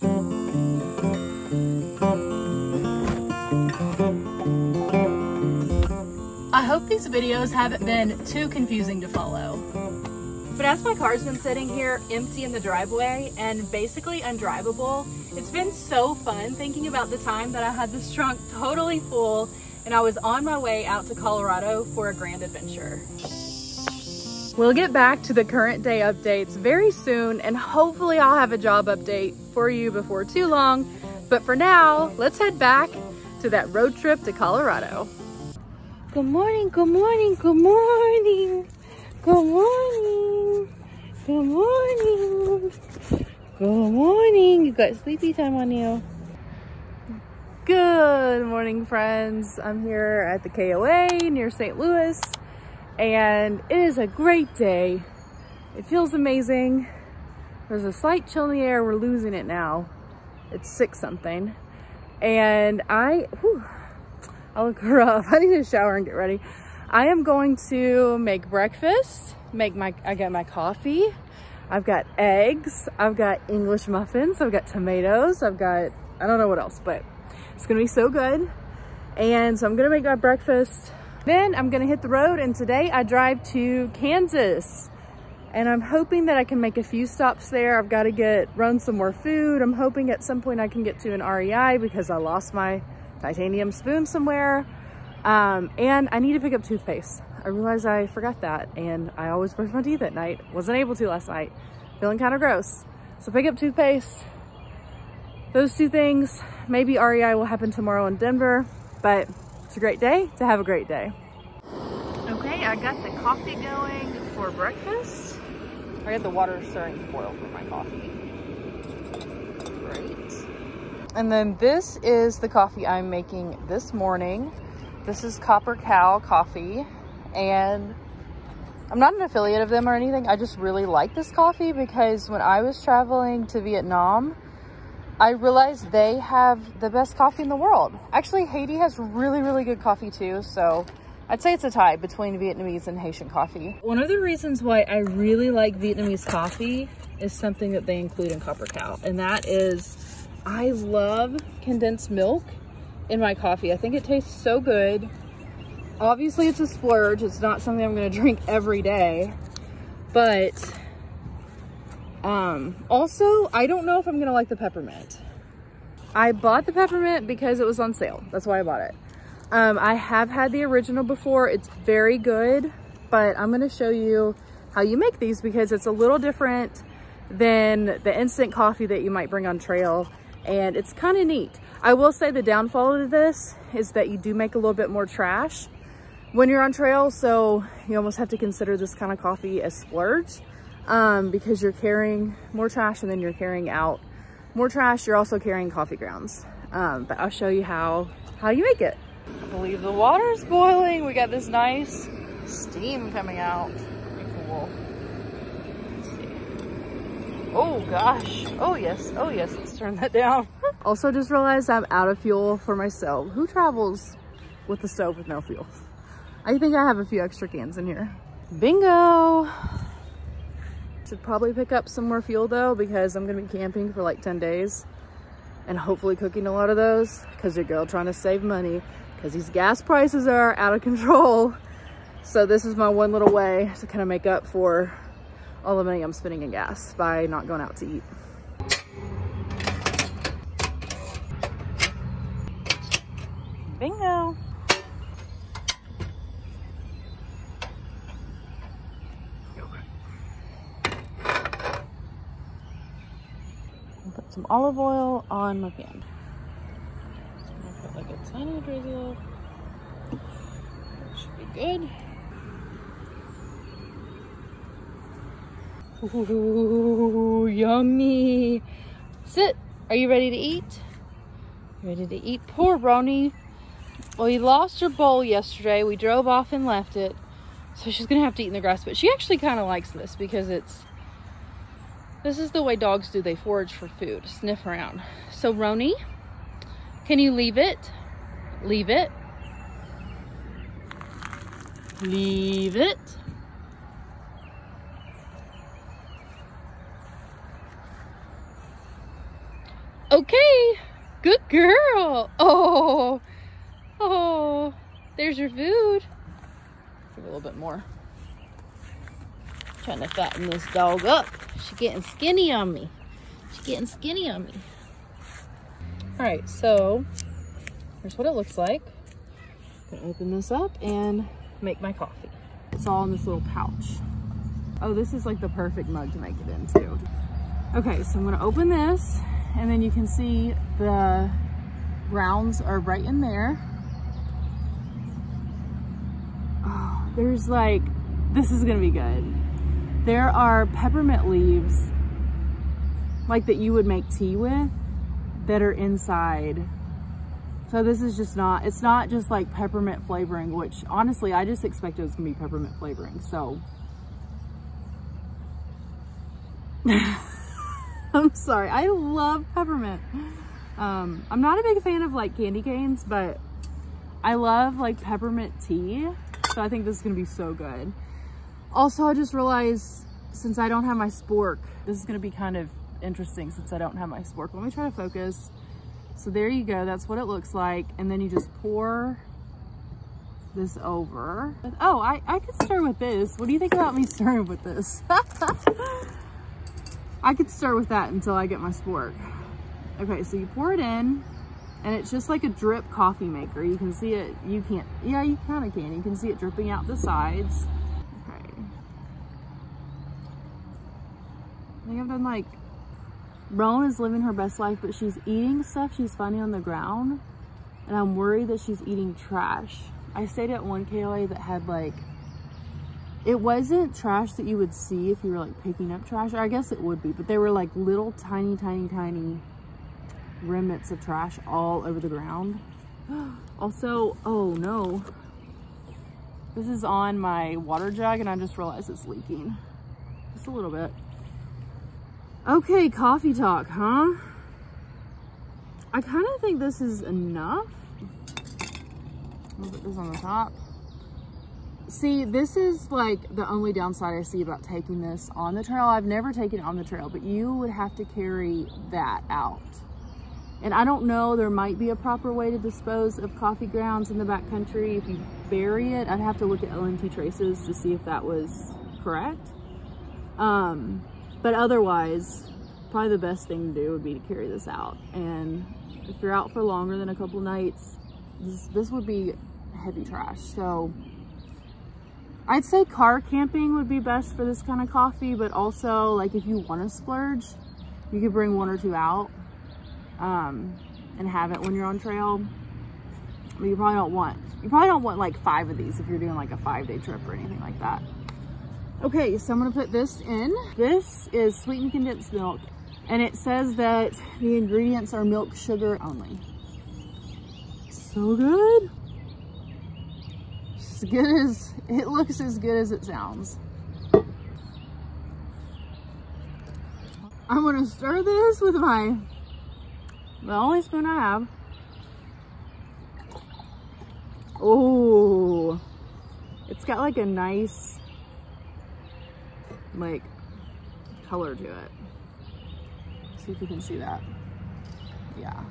I hope these videos haven't been too confusing to follow. But as my car's been sitting here empty in the driveway and basically undrivable, it's been so fun thinking about the time that I had this trunk totally full and I was on my way out to Colorado for a grand adventure. We'll get back to the current day updates very soon, and hopefully I'll have a job update for you before too long. But for now, let's head back to that road trip to Colorado. Good morning, good morning, good morning. Good morning. Good morning. Good morning. You got sleepy time on you. Good morning, friends. I'm here at the KOA near St. Louis, and it is a great day. It feels amazing. There's a slight chill in the air. We're losing it now. It's 6 something. And I look rough. I need to shower and get ready. I am going to make breakfast. I got my coffee. I've got eggs. I've got English muffins. I've got tomatoes. I don't know what else, but it's gonna be so good. And so I'm gonna make my breakfast. Then I'm gonna hit the road, and today I drive to Kansas. And I'm hoping that I can make a few stops there. I've got to run some more food. I'm hoping at some point I can get to an REI because I lost my titanium spoon somewhere. And I need to pick up toothpaste. I realized I forgot that, and I always brush my teeth at night. Wasn't able to last night. Feeling kind of gross. So pick up toothpaste. Those 2 things. Maybe REI will happen tomorrow in Denver, but it's a great day to have a great day. Okay, I got the coffee going for breakfast. I got the water starting to boil for my coffee. Great. And then this is the coffee I'm making this morning. This is Copper Cow coffee, and I'm not an affiliate of them or anything. I just really like this coffee because when I was traveling to Vietnam, I realized they have the best coffee in the world. Actually, Haiti has really, really good coffee too, so I'd say it's a tie between Vietnamese and Haitian coffee. One of the reasons why I really like Vietnamese coffee is something that they include in Copper Cow, and that is I love condensed milk in my coffee. I think it tastes so good. Obviously, it's a splurge. It's not something I'm going to drink every day, but also, I don't know if I'm going to like the peppermint. I bought the peppermint because it was on sale. That's why I bought it. I have had the original before. It's very good, but I'm going to show you how you make these because it's a little different than the instant coffee that you might bring on trail, and it's kind of neat. I will say the downfall of this is that you do make a little bit more trash when you're on trail, so you almost have to consider this kind of coffee a splurge because you're carrying more trash, and then you're carrying out more trash. You're also carrying coffee grounds, but I'll show you how you make it. I believe the water is boiling. We got this nice steam coming out. Pretty cool. Let's see. Oh gosh. Oh yes. Oh yes. Let's turn that down. Also just realized I'm out of fuel for my stove. Who travels with the stove with no fuel? I think I have a few extra cans in here. Bingo. Should probably pick up some more fuel though, because I'm gonna be camping for like 10 days and hopefully cooking a lot of those, because your girl trying to save money because these gas prices are out of control. So this is my one little way to kind of make up for all the money I'm spending in gas by not going out to eat. Bingo. Put some olive oil on my pan. I'm gonna put like a tiny drizzle. That should be good. Ooh, yummy. Sit. Are you ready to eat? Ready to eat? Poor Ronie. Well, you lost your bowl yesterday. We drove off and left it. So she's gonna have to eat in the grass, but she actually kind of likes this because this is the way dogs do. They forage for food, sniff around. So Ronie, can you leave it? Leave it. Leave it. Okay, good girl. Oh, oh, there's your food. Give a little bit more. Trying to fatten this dog up. She's getting skinny on me. She's getting skinny on me. All right, so here's what it looks like. I'm gonna open this up and make my coffee. It's all in this little pouch. Oh, this is like the perfect mug to make it in too. Okay, so I'm gonna open this, and then you can see the grounds are right in there. Oh, there's like, this is gonna be good. There are peppermint leaves, like that you would make tea with, that are inside. So this is just not, it's not just like peppermint flavoring, which honestly, I just expected it was gonna be peppermint flavoring, so. I'm sorry, I love peppermint. I'm not a big fan of like candy canes, but I love like peppermint tea. So I think this is gonna be so good. Also, I just realized since I don't have my spork, this is gonna be kind of interesting since I don't have my spork. Let me try to focus. So there you go, that's what it looks like. And then you just pour this over. Oh, I could stir with this. What do you think about me stirring with this? I could stir with that until I get my spork. Okay, so you pour it in, and it's just like a drip coffee maker. You can see it, you can't, yeah, you kind of can. You can see it dripping out the sides. Okay. I think I've done like, Roan is living her best life, but she's eating stuff she's finding on the ground, and I'm worried that she's eating trash. I stayed at one KOA that had like, it wasn't trash that you would see if you were like picking up trash, or I guess it would be, but they were like little tiny remnants of trash all over the ground. Also, oh no, this is on my water jug and I just realized it's leaking just a little bit. Okay, coffee talk, huh? I kind of think this is enough. I'll put this on the top. See, this is like the only downside I see about taking this on the trail. I've never taken it on the trail, but you would have to carry that out. And I don't know, there might be a proper way to dispose of coffee grounds in the backcountry. If you bury it, I'd have to look at LNT traces to see if that was correct. But otherwise, probably the best thing to do would be to carry this out. And if you're out for longer than a couple nights, this would be heavy trash. So I'd say car camping would be best for this kind of coffee, but also like if you want to splurge, you could bring 1 or 2 out and have it when you're on trail. But you probably don't want like 5 of these if you're doing like a 5-day trip or anything like that. Okay, so I'm gonna put this in. This is sweetened condensed milk, and it says that the ingredients are milk, sugar only. So good. As good as, it looks as good as it sounds. I'm gonna stir this with the only spoon I have. Oh, it's got like a nice like color to it. See if you can see that. Yeah.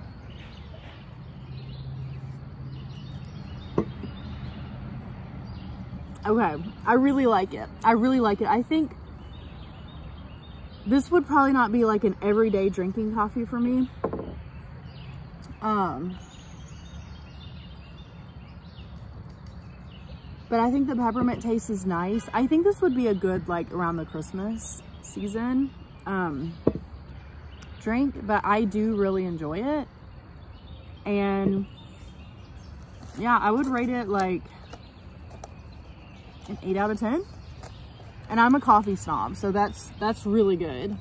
Okay, I really like it. I really like it. I think this would probably not be like an everyday drinking coffee for me. But I think the peppermint taste is nice. I think this would be a good, like, around the Christmas season drink, but I do really enjoy it. And yeah, I would rate it like an 8 out of 10. And I'm a coffee snob, so that's really good.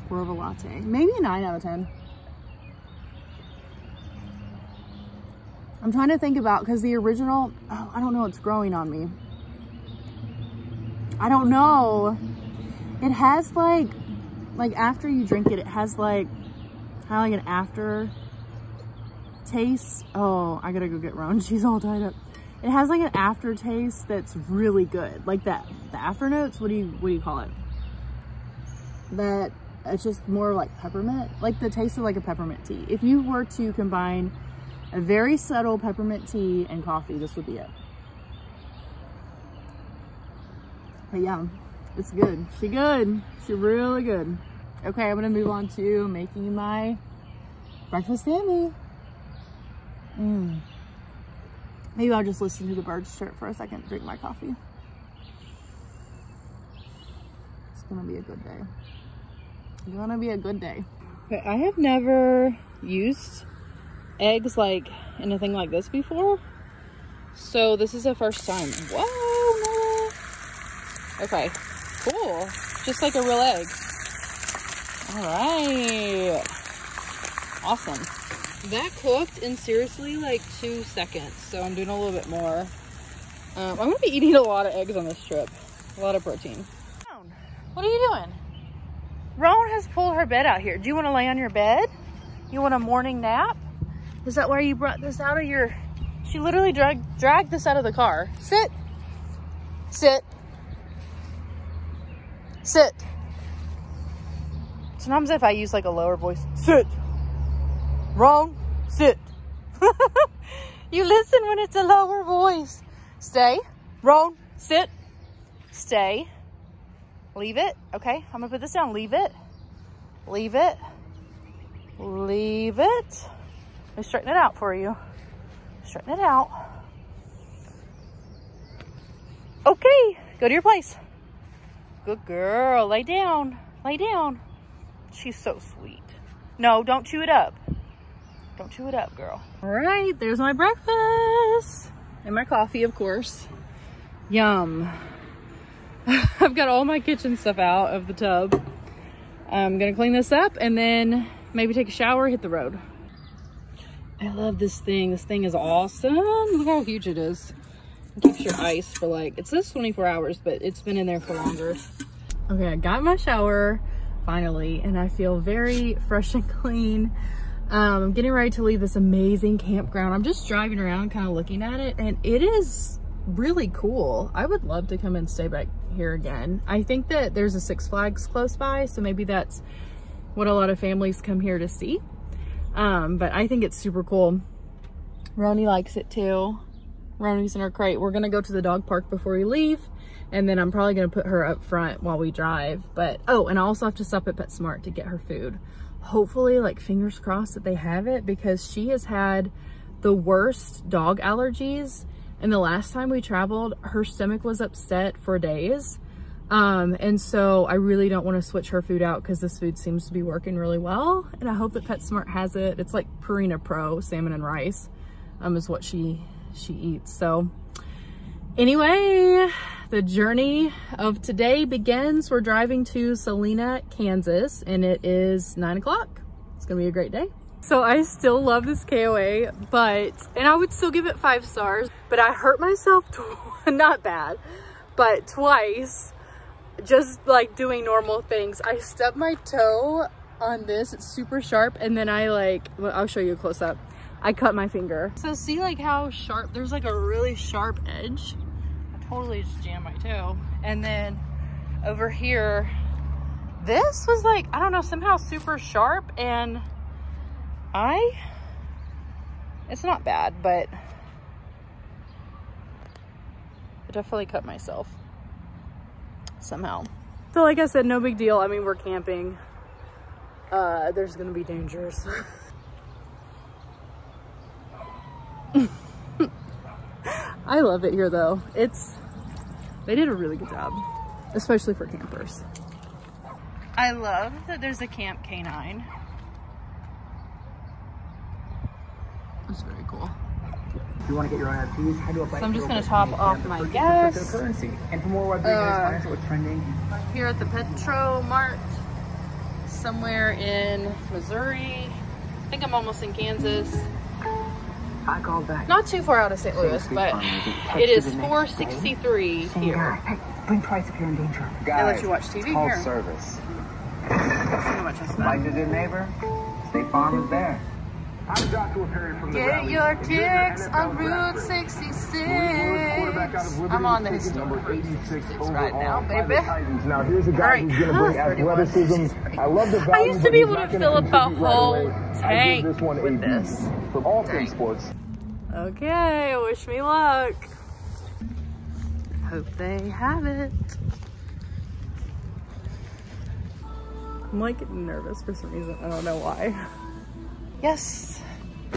Pour of a latte. Maybe a 9 out of 10. I'm trying to think about, because the original, oh, I don't know, it's growing on me. I don't know. It has like after you drink it, it has like kind of like an after taste. Oh, I gotta go get Roan. She's all tied up. It has like an aftertaste that's really good. Like that, the after notes, what do you call it? That It's just more like peppermint, like the taste of like a peppermint tea. If you were to combine a very subtle peppermint tea and coffee, this would be it. But yeah, it's good. She good. She really good. Okay, I'm gonna move on to making my breakfast Sammy. Maybe I'll just listen to the birds chirp for a second, drink my coffee. It's gonna be a good day. It's gonna be a good day. Okay, I have never used eggs like anything like this before, so this is the first time. Whoa, no. Okay, cool. Just like a real egg. All right, awesome. That cooked in seriously like 2 seconds, so I'm doing a little bit more. I'm gonna be eating a lot of eggs on this trip, a lot of protein. What are you doing? Roan has pulled her bed out here. Do you want to lay on your bed? You want a morning nap? Is that why you brought this out of your... She literally dragged this out of the car. Sit. Sit. Sit. Sometimes if I use like a lower voice, sit. Roan, sit. You listen when it's a lower voice. Stay. Roan, sit. Stay. Leave it. Okay, I'm gonna put this down. Leave it. Leave it. Leave it. Let me straighten it out for you. Straighten it out. Okay, go to your place. Good girl. Lay down. Lay down. She's so sweet. No, don't chew it up. Don't chew it up, girl. All right, there's my breakfast. And my coffee, of course. Yum. I've got all my kitchen stuff out of the tub. I'm gonna clean this up and then maybe take a shower, hit the road. I love this thing. This thing is awesome. Look how huge it is. It keeps your ice for like, it says 24 hours, but it's been in there for longer. Okay, I got my shower finally, and I feel very fresh and clean. I'm getting ready to leave this amazing campground. I'm just driving around kind of looking at it, and it is really cool. I would love to come and stay back here again. I think that there's a Six Flags close by, so maybe that's what a lot of families come here to see. But I think it's super cool. Roanie likes it too. Roanie's in her crate. We're gonna go to the dog park before we leave, and then I'm probably gonna put her up front while we drive. But oh, and I also have to stop at PetSmart to get her food. Hopefully, like, fingers crossed that they have it, because she has had the worst dog allergies. And the last time we traveled, her stomach was upset for days. And so I really don't want to switch her food out, because this food seems to be working really well. And I hope that PetSmart has it. It's like Purina Pro salmon and rice, is what she eats. So anyway, the journey of today begins. We're driving to Salina, Kansas, and it is 9 o'clock. It's gonna be a great day. So I still love this KOA, and I would still give it 5 stars, but I hurt myself, not bad, but twice, just like doing normal things. I stubbed my toe on this, it's super sharp, and then well, I'll show you a close up. I cut my finger. So see like how sharp, there's like a really sharp edge. I totally just jammed my toe. And then over here, this was like, I don't know, somehow super sharp, and it's not bad, but I definitely cut myself somehow. So like I said, no big deal. I mean, we're camping. There's gonna be dangers. I love it here though. They did a really good job, especially for campers. I love that there's a Camp Canine. That's very cool. If you want to get your own NFTs, head to a so I'm just going to top off my gas. Currency. And for more Web3 news, what's trending? Here at the Petro Mart, somewhere in Missouri. I think I'm almost in Kansas. I called back. Not too far out of St. Louis, but it is 4:63 here. Hey, bring price if you're in danger. They let you watch TV here. Service. So much Like a good neighbor, State Farm is there. I'm Joshua Perry from the Get your kicks on Route 66. I'm on the historic Route 66 right now, baby. Now here's a guy who's going to bring athleticism. I love the value. I used to be able to fill up a whole tank this one with this. For all things sports. Okay, wish me luck. Hope they have it. I'm like getting nervous for some reason. I don't know why. Yes,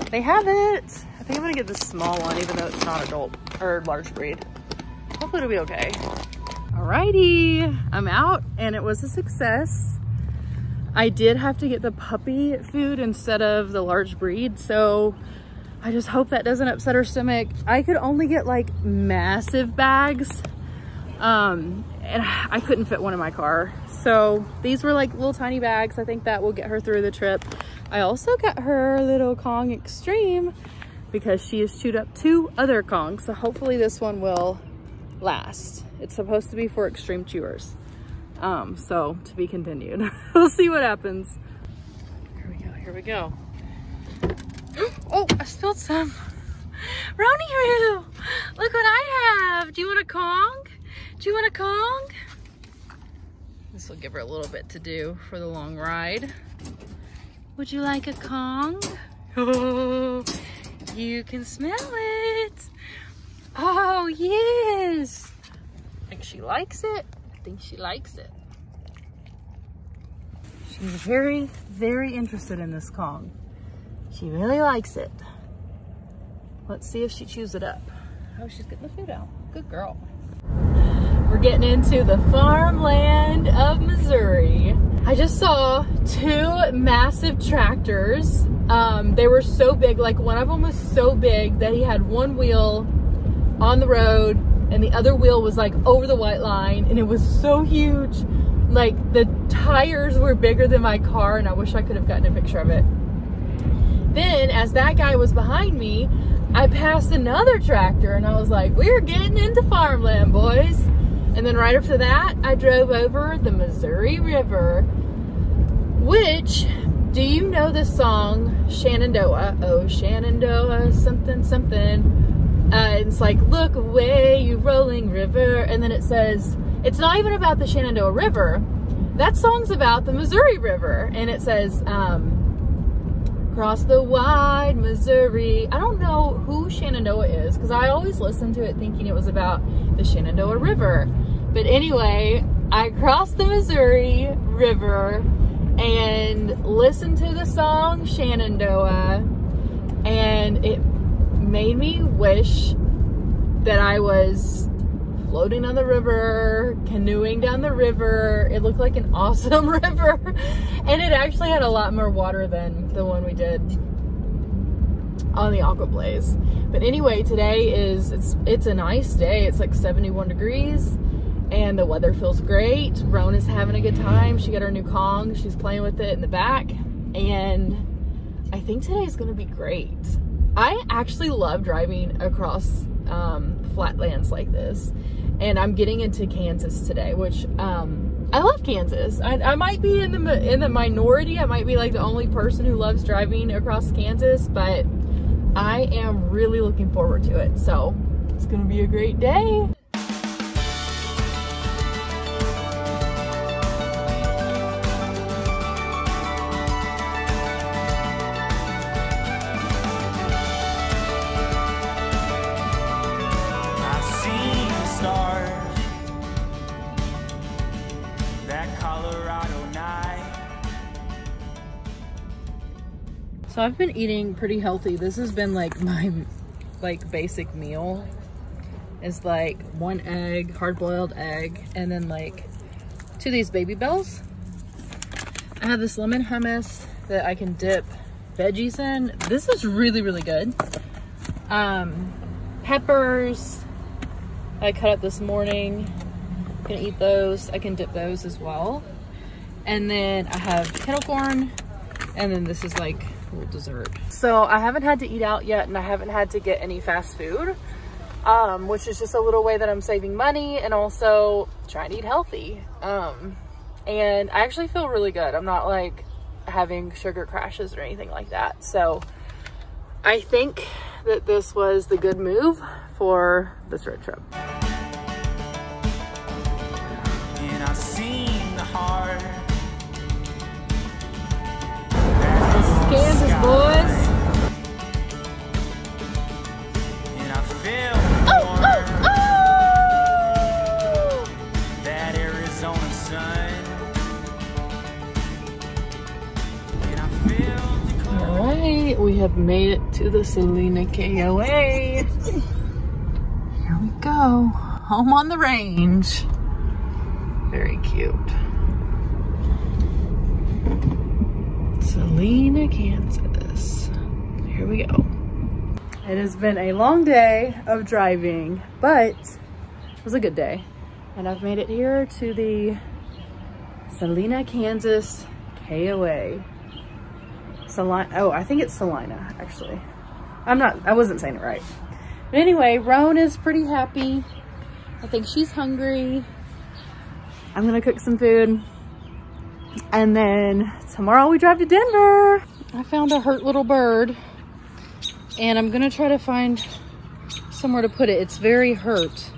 they have it. I think I'm gonna get the small one, even though it's not adult or large breed. Hopefully it'll be okay. Alrighty, I'm out and it was a success. I did have to get the puppy food instead of the large breed, so I just hope that doesn't upset her stomach. I could only get like massive bags, and I couldn't fit one in my car. So these were like little tiny bags. I think that will get her through the trip. I also got her little Kong Extreme because she has chewed up 2 other Kongs. So hopefully this one will last. It's supposed to be for extreme chewers. So to be continued. We'll see what happens. Here we go, here we go. Oh, I spilled some. Roadie, look what I have. Do you want a Kong? Do you want a Kong? This will give her a little bit to do for the long ride. Would you like a Kong? Oh, you can smell it. Oh, yes. I think she likes it. I think she likes it. She's very, very interested in this Kong. She really likes it. Let's see if she chews it up. Oh, she's getting the food out. Good girl. We're getting into the farmland of Missouri. I just saw 2 massive tractors. They were so big, like one of them was so big that he had one wheel on the road and the other wheel was like over the white line, and it was so huge. Like the tires were bigger than my car, and I wish I could have gotten a picture of it. Then as that guy was behind me, I passed another tractor and I was like, we're getting into farmland, boys. And then right after that, I drove over the Missouri River, which, do you know the song Shenandoah? Oh, Shenandoah, something, something. It's like, look away, you rolling river. And then it says, it's not even about the Shenandoah River. That song's about the Missouri River. And it says, across the wide Missouri. I don't know who Shenandoah is because I always listened to it thinking it was about the Shenandoah River. But anyway, I crossed the Missouri River and listened to the song Shenandoah, and it made me wish that I was floating on the river, canoeing down the river. It looked like an awesome river, and it actually had a lot more water than the one we did on the Aqua Blaze. But anyway, today it's a nice day. It's like 71 degrees and the weather feels great. Roan is having a good time. She got her new Kong. She's playing with it in the back, and I think today is gonna be great. I actually love driving across flatlands like this, and I'm getting into Kansas today, which I love Kansas. I might be in the minority. I might be like the only person who loves driving across Kansas, but I am really looking forward to it. So it's gonna be a great day. So I've been eating pretty healthy. This has been like my basic meal. It's like 1 egg, hard-boiled egg, and then like 2 of these Baby Bells. I have this lemon hummus that I can dip veggies in. This is really, really good. Peppers I cut up this morning. I'm gonna eat those. I can dip those as well. And then I have kettle corn, and then this is like a little dessert. So I haven't had to eat out yet, and I haven't had to get any fast food, which is just a little way that I'm saving money and also trying to eat healthy. And I actually feel really good. I'm not like having sugar crashes or anything like that. So I think that this was the good move for this road trip. And I've seen the heart. This is Kansas, boys. And I feel that Arizona sun. And I feel all right, we have made it to the Salina KOA. Here we go, home on the range. Very cute. Salina, Kansas. Here we go. It has been a long day of driving, but it was a good day. And I've made it here to the Salina, Kansas KOA. Oh, I think it's Salina, actually. I wasn't saying it right. But anyway, Roan is pretty happy. I think she's hungry. I'm gonna cook some food. And then tomorrow we drive to Denver. I found a hurt little bird and I'm gonna try to find somewhere to put it. It's very hurt.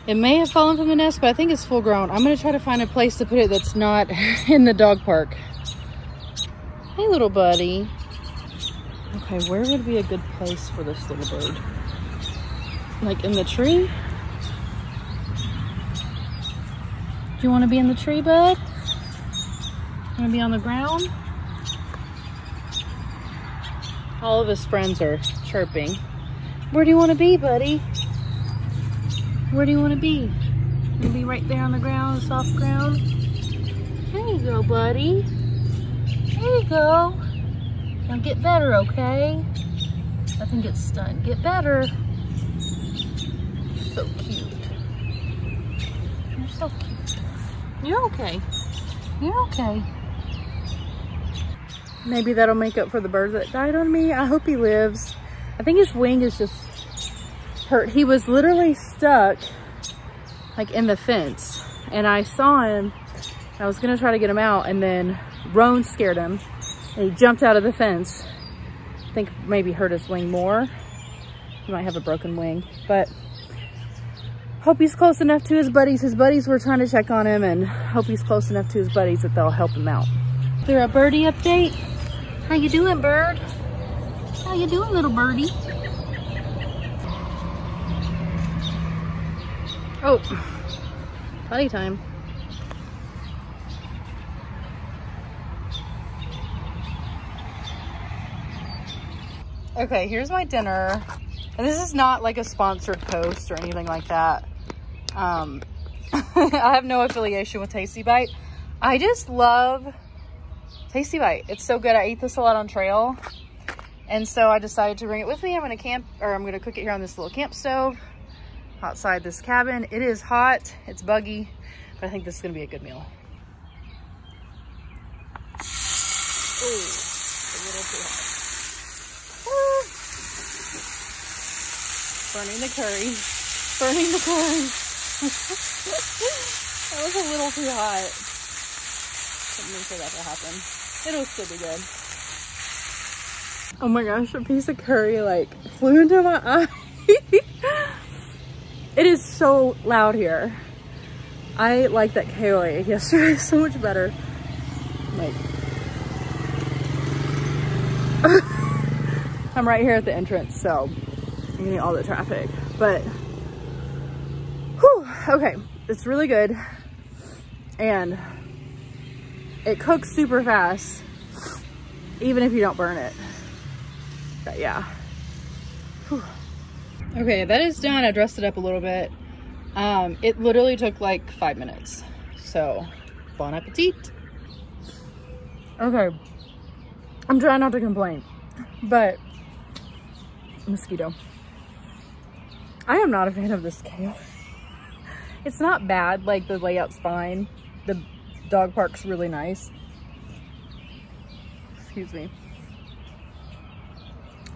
It may have fallen from the nest, but I think it's full grown. I'm gonna try to find a place to put it that's not in the dog park. Hey, little buddy. Okay, where would be a good place for this little bird? Like in the tree? Do you want to be in the tree, bud? Want to be on the ground? All of his friends are chirping. Where do you want to be, buddy? Where do you want to be? You want to be right there on the ground, soft ground? There you go, buddy. There you go. Now get better, okay? I think it's stunned. Get better. So cute. You're so cute. You're okay. You're okay. Maybe that'll make up for the bird that died on me. I hope he lives. I think his wing is just hurt. He was literally stuck like in the fence and I saw him. I was gonna try to get him out and then Roan scared him and he jumped out of the fence. I think maybe hurt his wing more. He might have a broken wing, but hope he's close enough to his buddies. His buddies were trying to check on him and hope he's close enough to his buddies that they'll help him out. Is there a birdie update? How you doing, bird? How you doing, little birdie? Oh, potty time. Okay, here's my dinner. And this is not like a sponsored post or anything like that. I have no affiliation with Tasty Bite. I just love Tasty Bite. It's so good. I eat this a lot on trail. And so I decided to bring it with me. I'm gonna cook it here on this little camp stove outside this cabin. It is hot, it's buggy, but I think this is gonna be a good meal. Ooh, a little too hot. Woo. Burning the curry. Burning the curry. That was a little too hot. Didn't mean for that to happen. It'll still be good. Oh my gosh, a piece of curry like flew into my eye. It is so loud here. I like that KOA yesterday so much better. Like, I'm right here at the entrance, so I'm getting all the traffic. But, whew, okay, it's really good. And it cooks super fast, even if you don't burn it. But yeah. Whew. Okay, that is done. I dressed it up a little bit. It literally took like 5 minutes. So, bon appetit. Okay. I'm trying not to complain, but mosquito. I am not a fan of this kale. It's not bad, like the layout's fine. The dog park's really nice. Excuse me.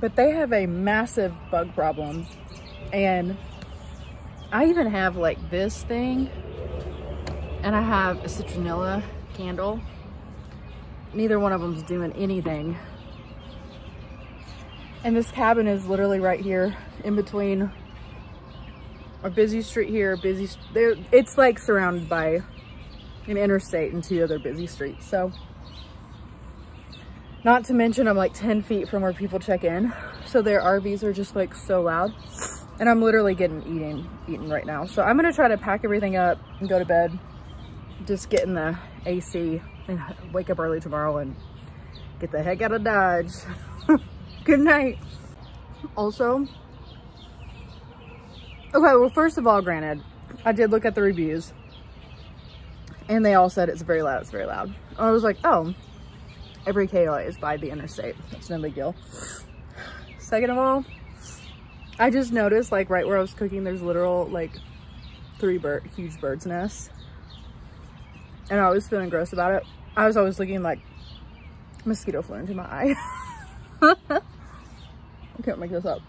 But they have a massive bug problem. And I even have like this thing. And I have a citronella candle. Neither one of them's doing anything. And this cabin is literally right here in between a busy street here, it's like surrounded by an interstate and 2 other busy streets. So not to mention I'm like 10 feet from where people check in. So their RVs are just like so loud. And I'm literally getting eaten right now. So I'm gonna try to pack everything up and go to bed. Just get in the AC and wake up early tomorrow and get the heck out of Dodge. Good night. Also, okay, well, first of all, granted, I did look at the reviews and they all said it's very loud, it's very loud. I was like, oh, every KOA is by the interstate. That's no big deal. Second of all, I just noticed like right where I was cooking, there's literal like 3 huge bird's nests. And I was feeling gross about it. I was always looking like mosquito flew into my eye. I can't make this up.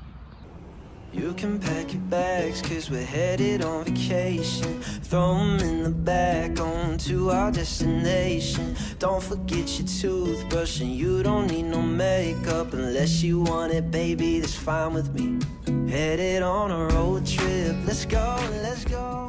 You can pack your bags, cause we're headed on vacation. Throw them in the back, on to our destination. Don't forget your toothbrush, and you don't need no makeup unless you want it, baby, that's fine with me. Headed on a road trip, let's go, let's go.